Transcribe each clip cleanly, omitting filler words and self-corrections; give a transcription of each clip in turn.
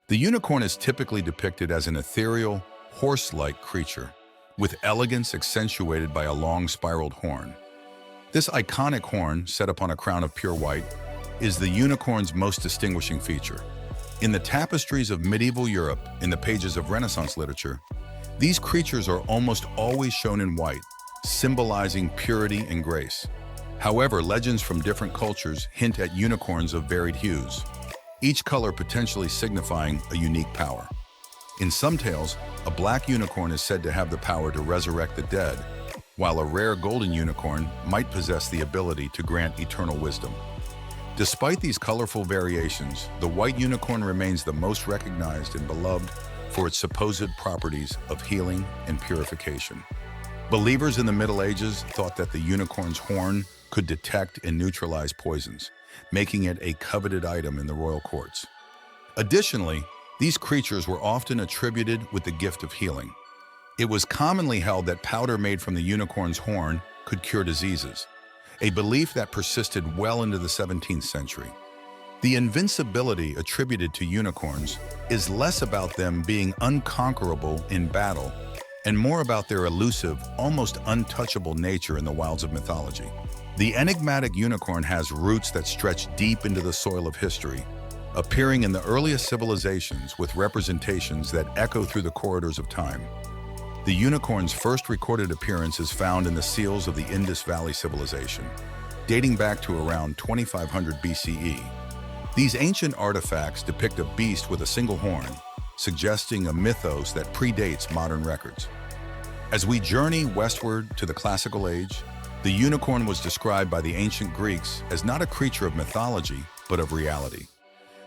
The unicorn is typically depicted as an ethereal, horse-like creature, with elegance accentuated by a long spiraled horn. This iconic horn, set upon a crown of pure white, is the unicorn's most distinguishing feature. In the tapestries of medieval Europe, in the pages of Renaissance literature, these creatures are almost always shown in white, symbolizing purity and grace. However, legends from different cultures hint at unicorns of varied hues, each color potentially signifying a unique power. In some tales, a black unicorn is said to have the power to resurrect the dead, while a rare golden unicorn might possess the ability to grant eternal wisdom. Despite these colorful variations, the white unicorn remains the most recognized and beloved for its supposed properties of healing and purification. Believers in the Middle Ages thought that the unicorn's horn could detect and neutralize poisons, making it a coveted item in the royal courts. Additionally, these creatures were often attributed with the gift of healing. It was commonly held that powder made from the unicorn's horn could cure diseases, a belief that persisted well into the 17th century. The invincibility attributed to unicorns is less about them being unconquerable in battle and more about their elusive, almost untouchable nature in the wilds of mythology. The enigmatic unicorn has roots that stretch deep into the soil of history, appearing in the earliest civilizations with representations that echo through the corridors of time. The unicorn's first recorded appearance is found in the seals of the Indus Valley Civilization, dating back to around 2500 BCE. These ancient artifacts depict a beast with a single horn, suggesting a mythos that predates modern records. As we journey westward to the classical age, the unicorn was described by the ancient Greeks as not a creature of mythology, but of reality.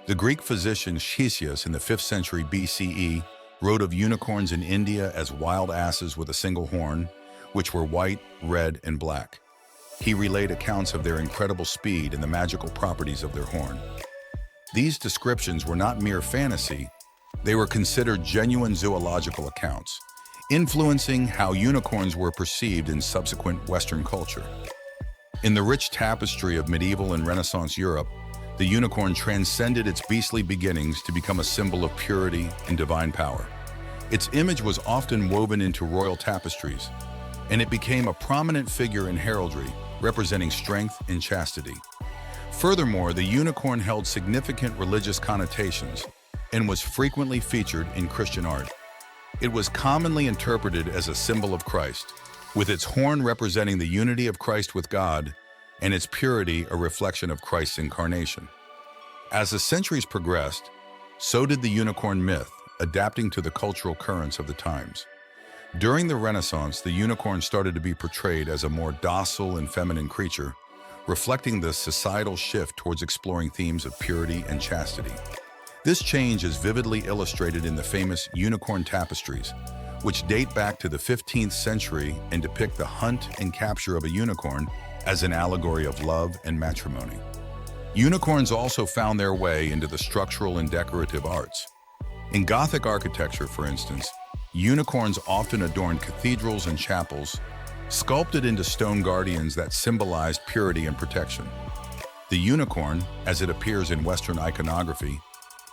The Greek physician Ctesias in the 5th century BCE wrote of unicorns in India as wild asses with a single horn, which were white, red, and black. He relayed accounts of their incredible speed and the magical properties of their horn. These descriptions were not mere fantasy, they were considered genuine zoological accounts, influencing how unicorns were perceived in subsequent Western culture. In the rich tapestry of medieval and Renaissance Europe, the unicorn transcended its beastly beginnings to become a symbol of purity and divine power. Its image was often woven into royal tapestries, and it became a prominent figure in heraldry, representing strength and chastity. Furthermore, the unicorn held significant religious connotations and was frequently featured in Christian art. It was commonly interpreted as a symbol of Christ, with its horn representing the unity of Christ with God and its purity a reflection of Christ's incarnation. As the centuries progressed, so did the unicorn myth, adapting to the cultural currents of the times. During the Renaissance, the unicorn started to be portrayed as a more docile and feminine creature, reflecting the societal shift towards exploring themes of purity and chastity. This change is vividly illustrated in the famous unicorn tapestries, which date back to the 15th century and depict the hunt and capture of a unicorn as an allegory of love and matrimony. Unicorns also found their way into the structural and decorative arts. In Gothic architecture, for instance, unicorns often adorned cathedrals and chapels, sculpted into stone guardians that symbolized purity and protection. The unicorn, as it appears in Western iconography,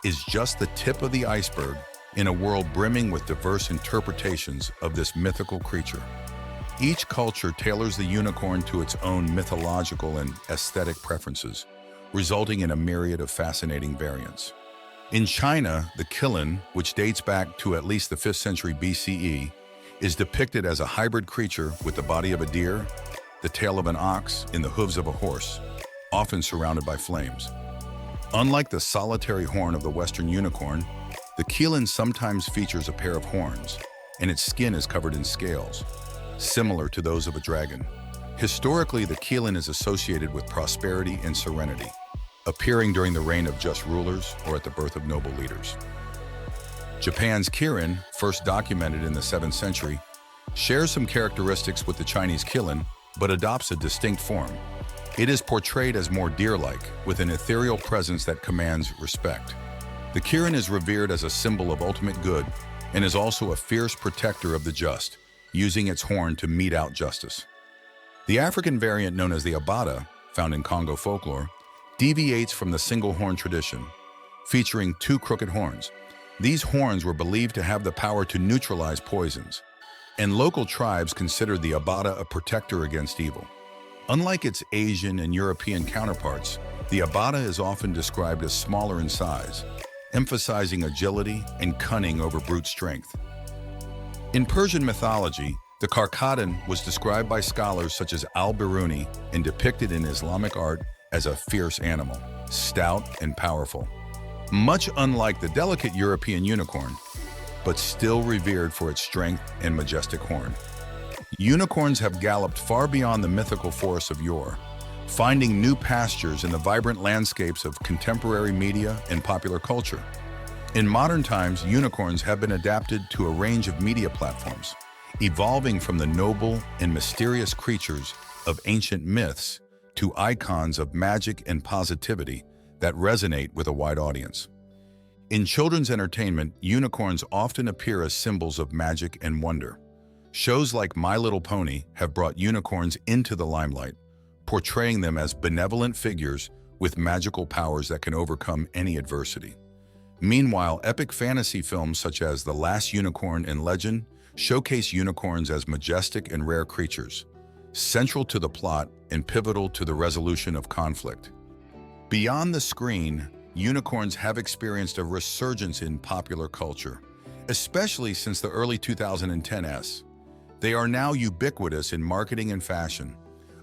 is just the tip of the iceberg in a world brimming with diverse interpretations of this mythical creature. Each culture tailors the unicorn to its own mythological and aesthetic preferences, resulting in a myriad of fascinating variants. In China, the qilin, which dates back to at least the 5th century BCE, is depicted as a hybrid creature with the body of a deer, the tail of an ox, and the hooves of a horse, often surrounded by flames. Unlike the solitary horn of the Western unicorn, the qilin sometimes features a pair of horns, and its skin is covered in scales, similar to those of a dragon. Historically, the qilin is associated with prosperity and serenity, appearing during the reign of just rulers or at the birth of noble leaders. Japan's kirin, first documented in the 7th century, shares some characteristics with the Chinese qilin, but adopts a distinct form. It is portrayed as more deer-like, with an ethereal presence that commands respect. The kirin is revered as a symbol of ultimate good and is also a fierce protector of the just, using its horn to mete out justice. The African variant known as the abata, found in Congo folklore, deviates from the single horn tradition, featuring two crooked horns. These horns were believed to have the power to neutralize poisons, and local tribes considered the abata a protector against evil. Unlike its Asian and European counterparts, the abata is often described as smaller in size, emphasizing agility and cunning over brute strength. In Persian mythology, the Karkadon was described by scholars such as al-Biruni and depicted in Islamic art as a fierce animal, stout and powerful. Much unlike the delicate European unicorn, but still revered for its strength and majestic horn. Unicorns have galloped far beyond the mythical forests of yore, finding new pastures in the vibrant landscapes of contemporary media and popular culture. In modern times, unicorns have been adapted to a range of media platforms, evolving from the noble and mysterious creatures of ancient myths to icons of magic and positivity that resonate with a wide audience. In children's entertainment, unicorns often appear as symbols of magic and wonder. Shows like My Little Pony have brought unicorns into the limelight, portraying them as benevolent figures with magical powers that can overcome any adversity. Meanwhile, epic fantasy films such as The Last Unicorn and Legend showcase unicorns as majestic and rare creatures, central to the plot and pivotal to the resolution of conflict. Beyond the screen, unicorns have experienced a resurgence in popular culture, especially since the early 2010s. They are now ubiquitous in marketing and fashion,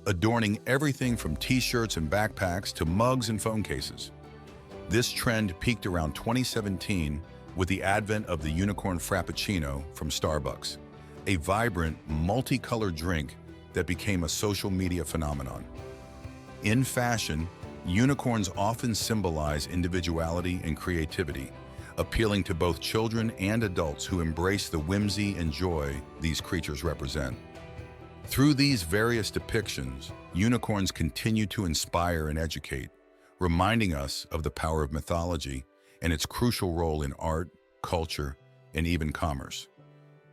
adorning everything from t-shirts and backpacks to mugs and phone cases. This trend peaked around 2017 with the advent of the Unicorn Frappuccino from Starbucks, a vibrant, multicolored drink that became a social media phenomenon. In fashion, unicorns often symbolize individuality and creativity, appealing to both children and adults who embrace the whimsy and joy these creatures represent. Through these various depictions, unicorns continue to inspire and educate, reminding us of the power of mythology and its crucial role in art, culture, and even commerce.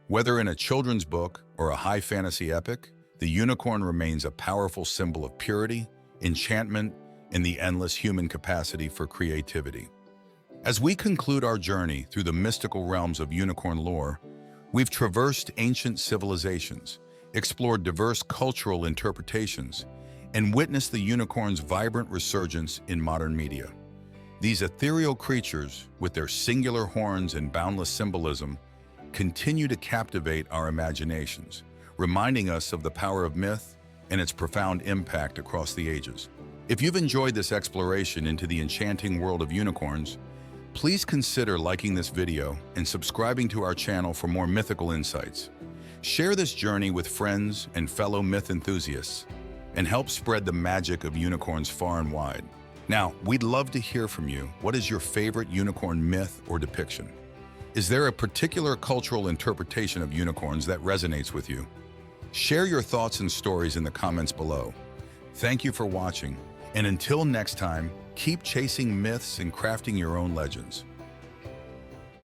Whether in a children's book or a high fantasy epic, the unicorn remains a powerful symbol of purity, enchantment, and the endless human capacity for creativity. As we conclude our journey through the mystical realms of unicorn lore, we've traversed ancient civilizations, explored diverse cultural interpretations, and witnessed the unicorn's vibrant resurgence in modern media. These ethereal creatures, with their singular horns and boundless symbolism, continue to captivate our imaginations, reminding us of the power of myth and its profound impact across the ages. If you've enjoyed this exploration into the enchanting world of unicorns, please consider liking this video and subscribing to our channel for more mythical insights. Share this journey with friends and fellow myth enthusiasts, and help spread the magic of unicorns far and wide. Now, we'd love to hear from you. What is your favorite unicorn myth or depiction? Is there a particular cultural interpretation of unicorns that resonates with you? Share your thoughts and stories in the comments below. Thank you for watching, and until next time, keep chasing myths and crafting your own legends.